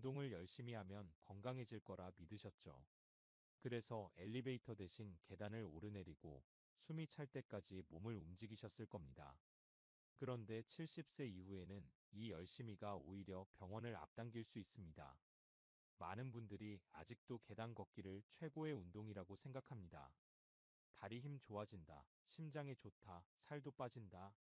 운동을 열심히 하면 건강해질 거라 믿으셨죠. 그래서 엘리베이터 대신 계단을 오르내리고 숨이 찰 때까지 몸을 움직이셨을 겁니다. 그런데 70세 이후에는 이 열심히가 오히려 병원을 앞당길 수 있습니다. 많은 분들이 아직도 계단 걷기를 최고의 운동이라고 생각합니다. 다리 힘 좋아진다, 심장에 좋다, 살도 빠진다.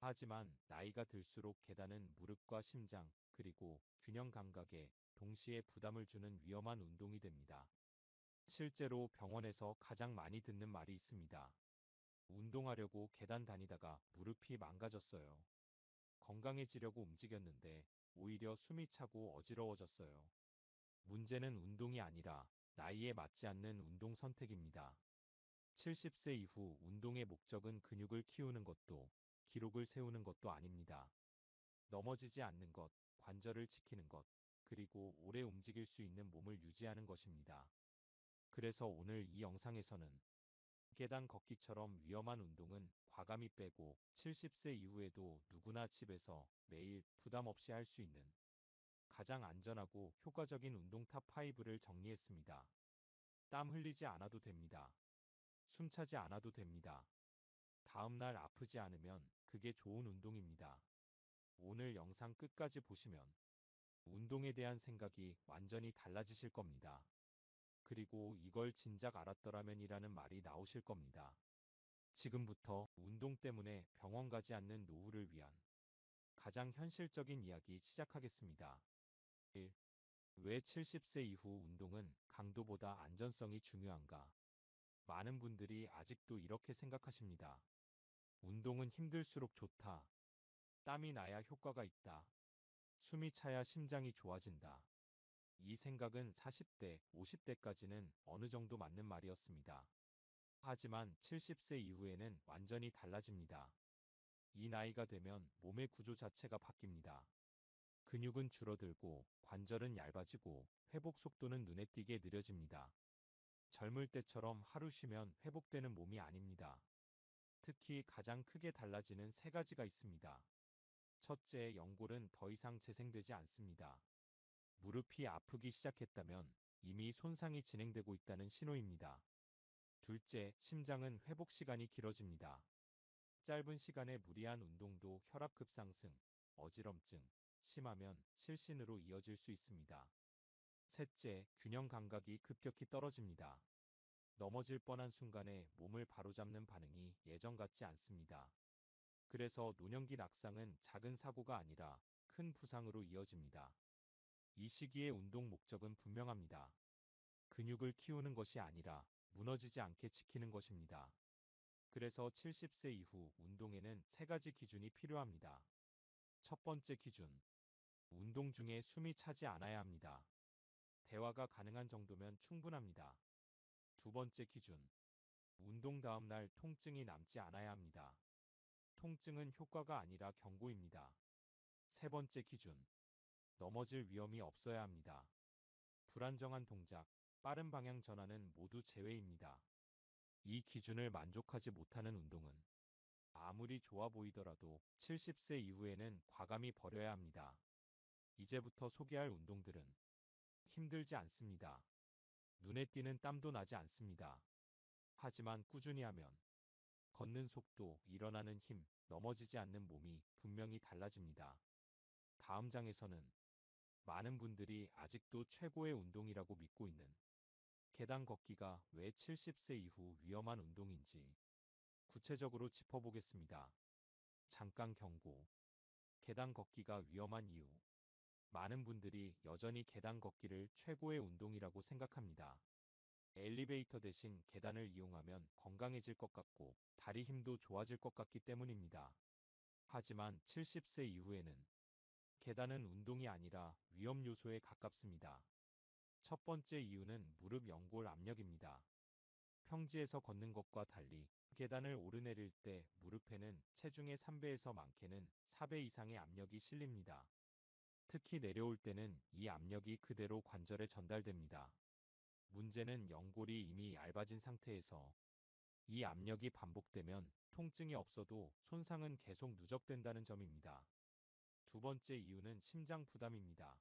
하지만 나이가 들수록 계단은 무릎과 심장, 그리고 균형 감각에 동시에 부담을 주는 위험한 운동이 됩니다. 실제로 병원에서 가장 많이 듣는 말이 있습니다. 운동하려고 계단 다니다가 무릎이 망가졌어요. 건강해지려고 움직였는데 오히려 숨이 차고 어지러워졌어요. 문제는 운동이 아니라 나이에 맞지 않는 운동 선택입니다. 70세 이후 운동의 목적은 근육을 키우는 것도 기록을 세우는 것도 아닙니다. 넘어지지 않는 것, 관절을 지키는 것, 그리고 오래 움직일 수 있는 몸을 유지하는 것입니다. 그래서 오늘 이 영상에서는 계단 걷기처럼 위험한 운동은 과감히 빼고 70세 이후에도 누구나 집에서 매일 부담 없이 할 수 있는 가장 안전하고 효과적인 운동 탑 5를 정리했습니다. 땀 흘리지 않아도 됩니다. 숨 차지 않아도 됩니다. 다음날 아프지 않으면 그게 좋은 운동입니다. 오늘 영상 끝까지 보시면 운동에 대한 생각이 완전히 달라지실 겁니다. 그리고 이걸 진작 알았더라면이라는 말이 나오실 겁니다. 지금부터 운동 때문에 병원 가지 않는 노후를 위한 가장 현실적인 이야기 시작하겠습니다. 1. 왜 70세 이후 운동은 강도보다 안전성이 중요한가? 많은 분들이 아직도 이렇게 생각하십니다. 운동은 힘들수록 좋다. 땀이 나야 효과가 있다. 숨이 차야 심장이 좋아진다. 이 생각은 40대, 50대까지는 어느 정도 맞는 말이었습니다. 하지만 70세 이후에는 완전히 달라집니다. 이 나이가 되면 몸의 구조 자체가 바뀝니다. 근육은 줄어들고 관절은 얇아지고 회복 속도는 눈에 띄게 느려집니다. 젊을 때처럼 하루 쉬면 회복되는 몸이 아닙니다. 특히 가장 크게 달라지는 세 가지가 있습니다. 첫째, 연골은 더 이상 재생되지 않습니다. 무릎이 아프기 시작했다면 이미 손상이 진행되고 있다는 신호입니다. 둘째, 심장은 회복 시간이 길어집니다. 짧은 시간에 무리한 운동도 혈압 급상승, 어지럼증, 심하면 실신으로 이어질 수 있습니다. 셋째, 균형 감각이 급격히 떨어집니다. 넘어질 뻔한 순간에 몸을 바로잡는 반응이 예전 같지 않습니다. 그래서 노년기 낙상은 작은 사고가 아니라 큰 부상으로 이어집니다. 이 시기의 운동 목적은 분명합니다. 근육을 키우는 것이 아니라 무너지지 않게 지키는 것입니다. 그래서 70세 이후 운동에는 세 가지 기준이 필요합니다. 첫 번째 기준. 운동 중에 숨이 차지 않아야 합니다. 대화가 가능한 정도면 충분합니다. 두 번째 기준. 운동 다음 날 통증이 남지 않아야 합니다. 통증은 효과가 아니라 경고입니다. 세 번째 기준. 넘어질 위험이 없어야 합니다. 불안정한 동작, 빠른 방향 전환은 모두 제외입니다. 이 기준을 만족하지 못하는 운동은 아무리 좋아 보이더라도 70세 이후에는 과감히 버려야 합니다. 이제부터 소개할 운동들은 힘들지 않습니다. 눈에 띄는 땀도 나지 않습니다. 하지만 꾸준히 하면 걷는 속도, 일어나는 힘, 넘어지지 않는 몸이 분명히 달라집니다. 다음 장에서는 많은 분들이 아직도 최고의 운동이라고 믿고 있는 계단 걷기가 왜 70세 이후 위험한 운동인지 구체적으로 짚어보겠습니다. 잠깐 경고. 계단 걷기가 위험한 이유. 많은 분들이 여전히 계단 걷기를 최고의 운동이라고 생각합니다. 엘리베이터 대신 계단을 이용하면 건강해질 것 같고 다리 힘도 좋아질 것 같기 때문입니다. 하지만 70세 이후에는 계단은 운동이 아니라 위험 요소에 가깝습니다. 첫 번째 이유는 무릎 연골 압력입니다. 평지에서 걷는 것과 달리 계단을 오르내릴 때 무릎에는 체중의 3배에서 많게는 4배 이상의 압력이 실립니다. 특히 내려올 때는 이 압력이 그대로 관절에 전달됩니다. 문제는 연골이 이미 얇아진 상태에서 이 압력이 반복되면 통증이 없어도 손상은 계속 누적된다는 점입니다. 두 번째 이유는 심장 부담입니다.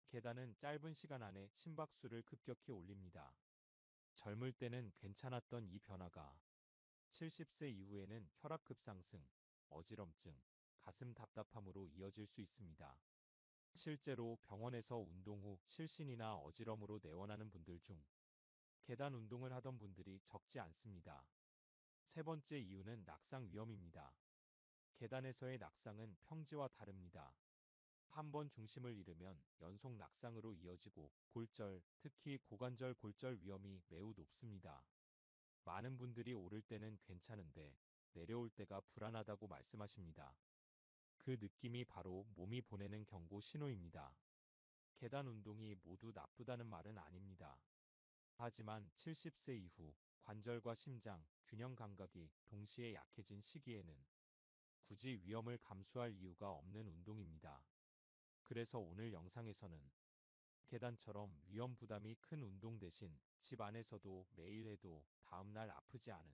계단은 짧은 시간 안에 심박수를 급격히 올립니다. 젊을 때는 괜찮았던 이 변화가 70세 이후에는 혈압 급상승, 어지럼증, 가슴 답답함으로 이어질 수 있습니다. 실제로 병원에서 운동 후 실신이나 어지럼으로 내원하는 분들 중 계단 운동을 하던 분들이 적지 않습니다. 세 번째 이유는 낙상 위험입니다. 계단에서의 낙상은 평지와 다릅니다. 한 번 중심을 잃으면 연속 낙상으로 이어지고 골절, 특히 고관절 골절 위험이 매우 높습니다. 많은 분들이 오를 때는 괜찮은데 내려올 때가 불안하다고 말씀하십니다. 그 느낌이 바로 몸이 보내는 경고 신호입니다. 계단 운동이 모두 나쁘다는 말은 아닙니다. 하지만 70세 이후 관절과 심장, 균형 감각이 동시에 약해진 시기에는 굳이 위험을 감수할 이유가 없는 운동입니다. 그래서 오늘 영상에서는 계단처럼 위험 부담이 큰 운동 대신 집 안에서도 매일 해도 다음날 아프지 않은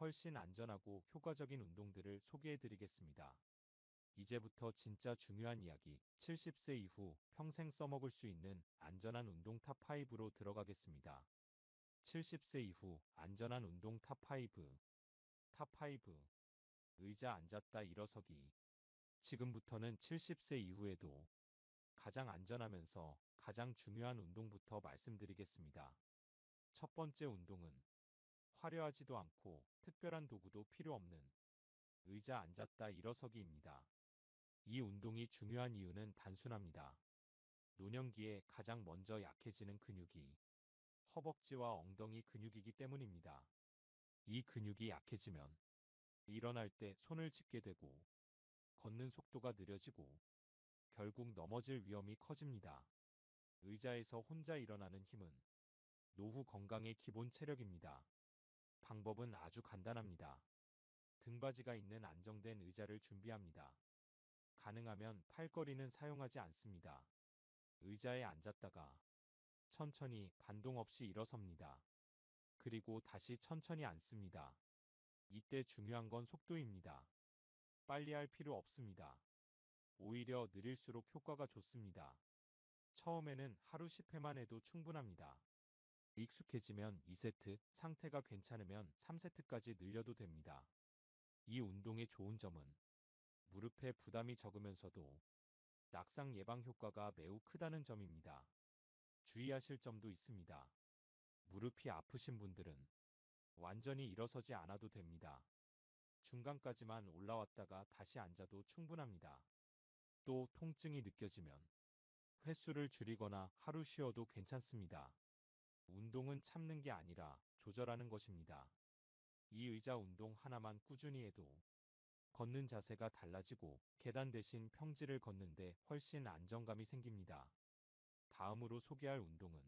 훨씬 안전하고 효과적인 운동들을 소개해 드리겠습니다. 이제부터 진짜 중요한 이야기, 70세 이후 평생 써먹을 수 있는 안전한 운동 탑5로 들어가겠습니다. 70세 이후 안전한 운동 탑5. 탑5. 의자 앉았다 일어서기. 지금부터는 70세 이후에도 가장 안전하면서 가장 중요한 운동부터 말씀드리겠습니다. 첫 번째 운동은 화려하지도 않고 특별한 도구도 필요 없는 의자 앉았다 일어서기입니다. 이 운동이 중요한 이유는 단순합니다. 노년기에 가장 먼저 약해지는 근육이 허벅지와 엉덩이 근육이기 때문입니다. 이 근육이 약해지면 일어날 때 손을 짚게 되고 걷는 속도가 느려지고 결국 넘어질 위험이 커집니다. 의자에서 혼자 일어나는 힘은 노후 건강의 기본 체력입니다. 방법은 아주 간단합니다. 등받이가 있는 안정된 의자를 준비합니다. 가능하면 팔걸이는 사용하지 않습니다. 의자에 앉았다가 천천히 반동 없이 일어섭니다. 그리고 다시 천천히 앉습니다. 이때 중요한 건 속도입니다. 빨리 할 필요 없습니다. 오히려 느릴수록 효과가 좋습니다. 처음에는 하루 10회만 해도 충분합니다. 익숙해지면 2세트, 상태가 괜찮으면 3세트까지 늘려도 됩니다. 이 운동의 좋은 점은 무릎에 부담이 적으면서도 낙상 예방 효과가 매우 크다는 점입니다. 주의하실 점도 있습니다. 무릎이 아프신 분들은 완전히 일어서지 않아도 됩니다. 중간까지만 올라왔다가 다시 앉아도 충분합니다. 또 통증이 느껴지면 횟수를 줄이거나 하루 쉬어도 괜찮습니다. 운동은 참는 게 아니라 조절하는 것입니다. 이 의자 운동 하나만 꾸준히 해도 걷는 자세가 달라지고 계단 대신 평지를 걷는데 훨씬 안정감이 생깁니다. 다음으로 소개할 운동은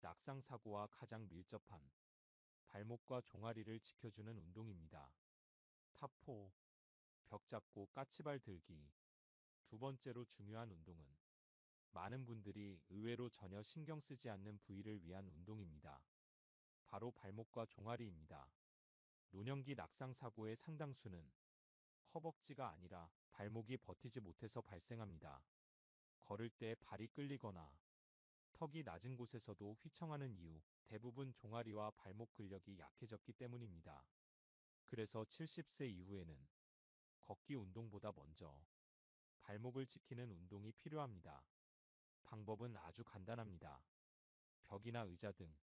낙상 사고와 가장 밀접한 발목과 종아리를 지켜주는 운동입니다. 탑4. 벽 잡고 까치발 들기. 두 번째로 중요한 운동은 많은 분들이 의외로 전혀 신경 쓰지 않는 부위를 위한 운동입니다. 바로 발목과 종아리입니다. 노년기 낙상 사고의 상당수는 허벅지가 아니라 발목이 버티지 못해서 발생합니다. 걸을 때 발이 끌리거나 턱이 낮은 곳에서도 휘청하는 이유, 대부분 종아리와 발목 근력이 약해졌기 때문입니다. 그래서 70세 이후에는 걷기 운동보다 먼저 발목을 지키는 운동이 필요합니다. 방법은 아주 간단합니다. 벽이나 의자 등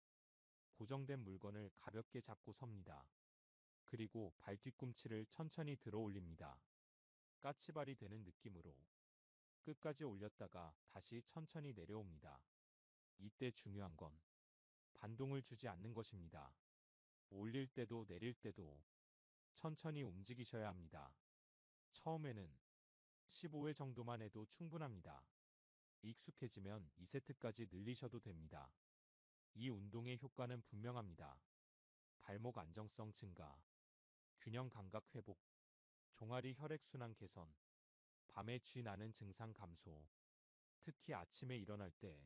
고정된 물건을 가볍게 잡고 섭니다. 그리고 발 뒤꿈치를 천천히 들어 올립니다. 까치발이 되는 느낌으로 끝까지 올렸다가 다시 천천히 내려옵니다. 이때 중요한 건 반동을 주지 않는 것입니다. 올릴 때도 내릴 때도 천천히 움직이셔야 합니다. 처음에는 15회 정도만 해도 충분합니다. 익숙해지면 2세트까지 늘리셔도 됩니다. 이 운동의 효과는 분명합니다. 발목 안정성 증가, 균형 감각 회복, 종아리 혈액순환 개선, 밤에 쥐 나는 증상 감소, 특히 아침에 일어날 때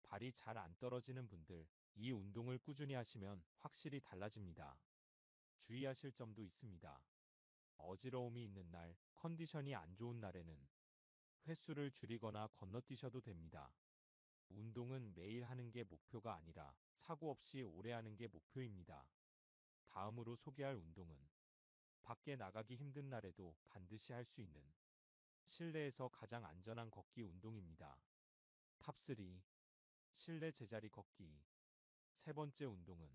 발이 잘 안 떨어지는 분들, 이 운동을 꾸준히 하시면 확실히 달라집니다. 주의하실 점도 있습니다. 어지러움이 있는 날, 컨디션이 안 좋은 날에는 횟수를 줄이거나 건너뛰셔도 됩니다. 운동은 매일 하는 게 목표가 아니라 사고 없이 오래 하는 게 목표입니다. 다음으로 소개할 운동은 밖에 나가기 힘든 날에도 반드시 할 수 있는 실내에서 가장 안전한 걷기 운동입니다. 탑3. 실내 제자리 걷기. 세 번째 운동은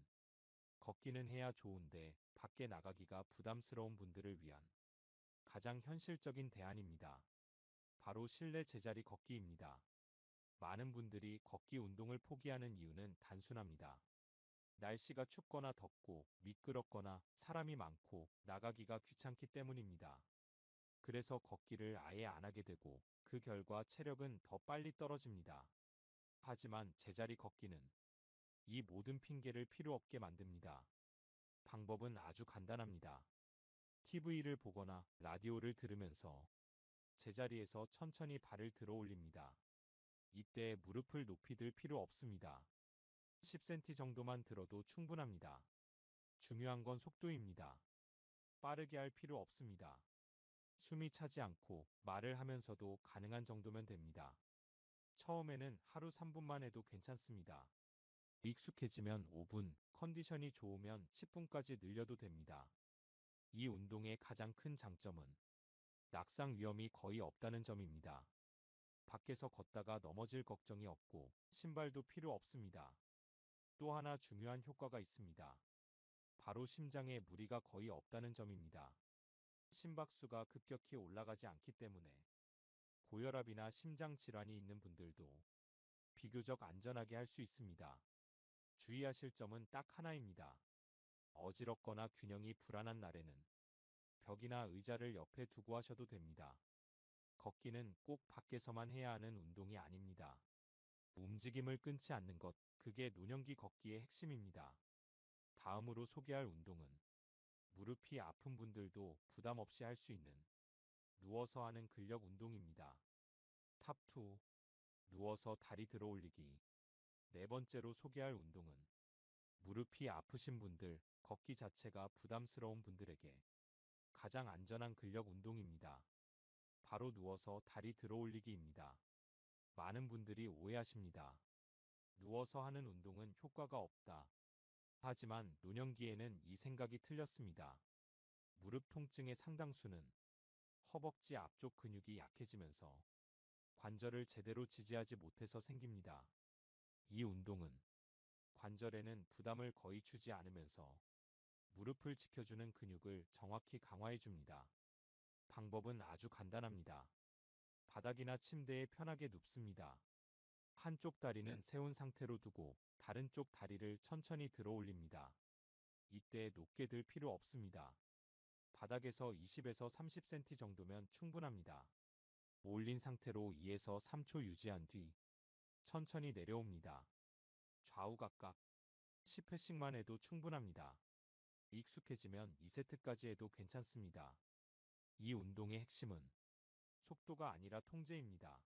걷기는 해야 좋은데 밖에 나가기가 부담스러운 분들을 위한 가장 현실적인 대안입니다. 바로 실내 제자리 걷기입니다. 많은 분들이 걷기 운동을 포기하는 이유는 단순합니다. 날씨가 춥거나 덥고 미끄럽거나 사람이 많고 나가기가 귀찮기 때문입니다. 그래서 걷기를 아예 안 하게 되고 그 결과 체력은 더 빨리 떨어집니다. 하지만 제자리 걷기는 이 모든 핑계를 필요 없게 만듭니다. 방법은 아주 간단합니다. TV를 보거나 라디오를 들으면서 제자리에서 천천히 발을 들어 올립니다. 이때 무릎을 높이 들 필요 없습니다. 10cm 정도만 들어도 충분합니다. 중요한 건 속도입니다. 빠르게 할 필요 없습니다. 숨이 차지 않고 말을 하면서도 가능한 정도면 됩니다. 처음에는 하루 3분만 해도 괜찮습니다. 익숙해지면 5분, 컨디션이 좋으면 10분까지 늘려도 됩니다. 이 운동의 가장 큰 장점은 낙상 위험이 거의 없다는 점입니다. 밖에서 걷다가 넘어질 걱정이 없고 신발도 필요 없습니다. 또 하나 중요한 효과가 있습니다. 바로 심장에 무리가 거의 없다는 점입니다. 심박수가 급격히 올라가지 않기 때문에 고혈압이나 심장 질환이 있는 분들도 비교적 안전하게 할 수 있습니다. 주의하실 점은 딱 하나입니다. 어지럽거나 균형이 불안한 날에는 벽이나 의자를 옆에 두고 하셔도 됩니다. 걷기는 꼭 밖에서만 해야 하는 운동이 아닙니다. 움직임을 끊지 않는 것, 그게 노년기 걷기의 핵심입니다. 다음으로 소개할 운동은 무릎이 아픈 분들도 부담 없이 할 수 있는 누워서 하는 근력 운동입니다. 탑2. 누워서 다리 들어 올리기. 네 번째로 소개할 운동은 무릎이 아프신 분들, 걷기 자체가 부담스러운 분들에게 가장 안전한 근력 운동입니다. 바로 누워서 다리 들어 올리기입니다. 많은 분들이 오해하십니다. 누워서 하는 운동은 효과가 없다. 하지만 노년기에는 이 생각이 틀렸습니다. 무릎 통증의 상당수는 허벅지 앞쪽 근육이 약해지면서 관절을 제대로 지지하지 못해서 생깁니다. 이 운동은 관절에는 부담을 거의 주지 않으면서 무릎을 지켜주는 근육을 정확히 강화해 줍니다. 방법은 아주 간단합니다. 바닥이나 침대에 편하게 눕습니다. 한쪽 다리는 세운 상태로 두고 다른 쪽 다리를 천천히 들어 올립니다. 이때 높게 들 필요 없습니다. 바닥에서 20에서 30cm 정도면 충분합니다. 올린 상태로 2에서 3초 유지한 뒤 천천히 내려옵니다. 좌우 각각 10회씩만 해도 충분합니다. 익숙해지면 2세트까지 해도 괜찮습니다. 이 운동의 핵심은 속도가 아니라 통제입니다.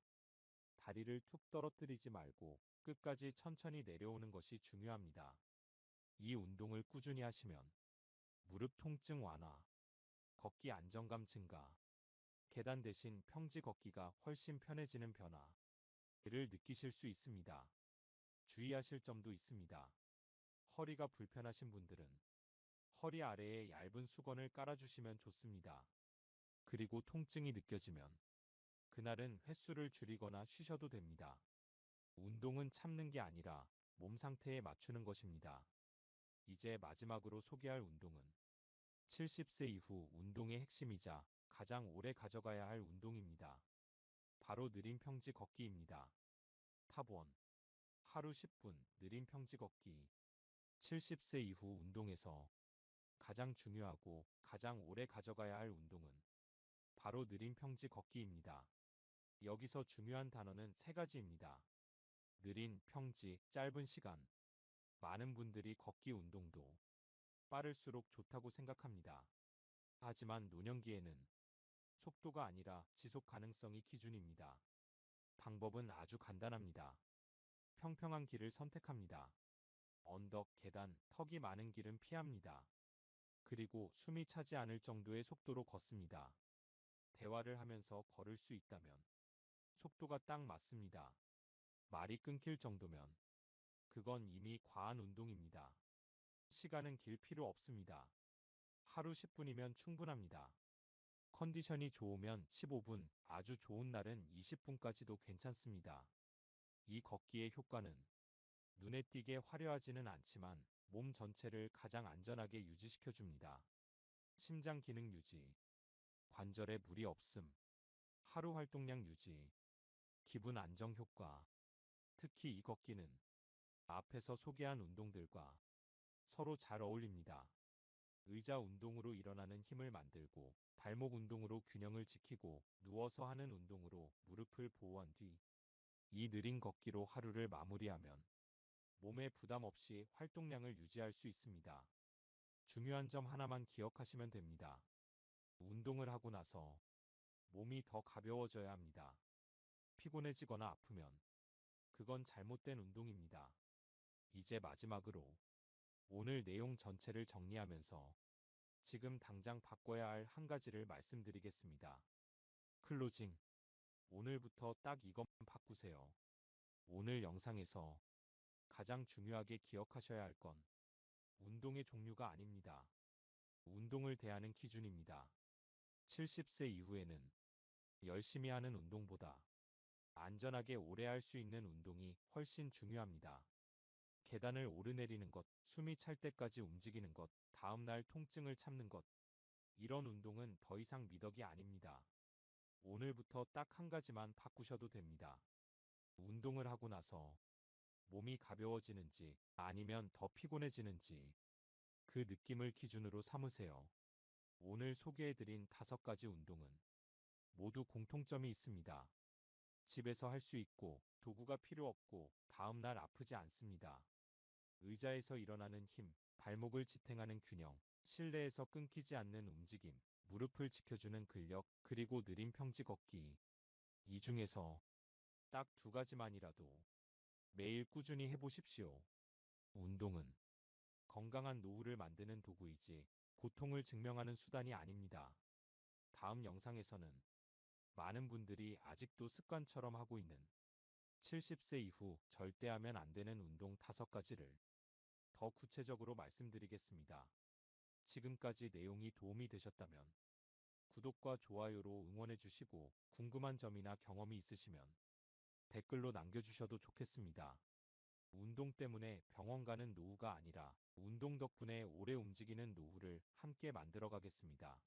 다리를 툭 떨어뜨리지 말고 끝까지 천천히 내려오는 것이 중요합니다. 이 운동을 꾸준히 하시면 무릎 통증 완화, 걷기 안정감 증가, 계단 대신 평지 걷기가 훨씬 편해지는 변화를 느끼실 수 있습니다. 주의하실 점도 있습니다. 허리가 불편하신 분들은 허리 아래에 얇은 수건을 깔아주시면 좋습니다. 그리고 통증이 느껴지면 그날은 횟수를 줄이거나 쉬셔도 됩니다. 운동은 참는 게 아니라 몸 상태에 맞추는 것입니다. 이제 마지막으로 소개할 운동은 70세 이후 운동의 핵심이자 가장 오래 가져가야 할 운동입니다. 바로 느린 평지 걷기입니다. 탑1. 하루 10분 느린 평지 걷기. 70세 이후 운동에서 가장 중요하고 가장 오래 가져가야 할 운동은 바로 느린 평지 걷기입니다. 여기서 중요한 단어는 세 가지입니다. 느린 평지, 짧은 시간. 많은 분들이 걷기 운동도 빠를수록 좋다고 생각합니다. 하지만 노년기에는 속도가 아니라 지속 가능성이 기준입니다. 방법은 아주 간단합니다. 평평한 길을 선택합니다. 언덕, 계단, 턱이 많은 길은 피합니다. 그리고 숨이 차지 않을 정도의 속도로 걷습니다. 대화를 하면서 걸을 수 있다면 속도가 딱 맞습니다. 말이 끊길 정도면 그건 이미 과한 운동입니다. 시간은 길 필요 없습니다. 하루 10분이면 충분합니다. 컨디션이 좋으면 15분, 아주 좋은 날은 20분까지도 괜찮습니다. 이 걷기의 효과는 눈에 띄게 화려하지는 않지만 몸 전체를 가장 안전하게 유지시켜 줍니다. 심장 기능 유지, 관절에 무리 없음, 하루 활동량 유지, 기분 안정 효과. 특히 이 걷기는 앞에서 소개한 운동들과 서로 잘 어울립니다. 의자 운동으로 일어나는 힘을 만들고, 발목 운동으로 균형을 지키고, 누워서 하는 운동으로 무릎을 보호한 뒤, 이 느린 걷기로 하루를 마무리하면 몸에 부담 없이 활동량을 유지할 수 있습니다. 중요한 점 하나만 기억하시면 됩니다. 운동을 하고 나서 몸이 더 가벼워져야 합니다. 피곤해지거나 아프면 그건 잘못된 운동입니다. 이제 마지막으로 오늘 내용 전체를 정리하면서 지금 당장 바꿔야 할 한 가지를 말씀드리겠습니다. 클로징. 오늘부터 딱 이것 바꾸세요. 오늘 영상에서 가장 중요하게 기억하셔야 할 건 운동의 종류가 아닙니다. 운동을 대하는 기준입니다. 70세 이후에는 열심히 하는 운동보다 안전하게 오래 할 수 있는 운동이 훨씬 중요합니다. 계단을 오르내리는 것, 숨이 찰 때까지 움직이는 것, 다음날 통증을 참는 것. 이런 운동은 더 이상 미덕이 아닙니다. 오늘부터 딱 한 가지만 바꾸셔도 됩니다. 운동을 하고 나서 몸이 가벼워지는지 아니면 더 피곤해지는지 그 느낌을 기준으로 삼으세요. 오늘 소개해드린 5가지 운동은 모두 공통점이 있습니다. 집에서 할 수 있고 도구가 필요 없고 다음날 아프지 않습니다. 의자에서 일어나는 힘, 발목을 지탱하는 균형, 실내에서 끊기지 않는 움직임, 무릎을 지켜주는 근력, 그리고 느린 평지 걷기. 이 중에서 딱 2가지만이라도 매일 꾸준히 해보십시오. 운동은 건강한 노후를 만드는 도구이지 고통을 증명하는 수단이 아닙니다. 다음 영상에서는 많은 분들이 아직도 습관처럼 하고 있는 70세 이후 절대 하면 안 되는 운동 5가지를 더 구체적으로 말씀드리겠습니다. 지금까지 내용이 도움이 되셨다면 구독과 좋아요로 응원해 주시고 궁금한 점이나 경험이 있으시면 댓글로 남겨주셔도 좋겠습니다. 운동 때문에 병원 가는 노후가 아니라 운동 덕분에 오래 움직이는 노후를 함께 만들어 가겠습니다.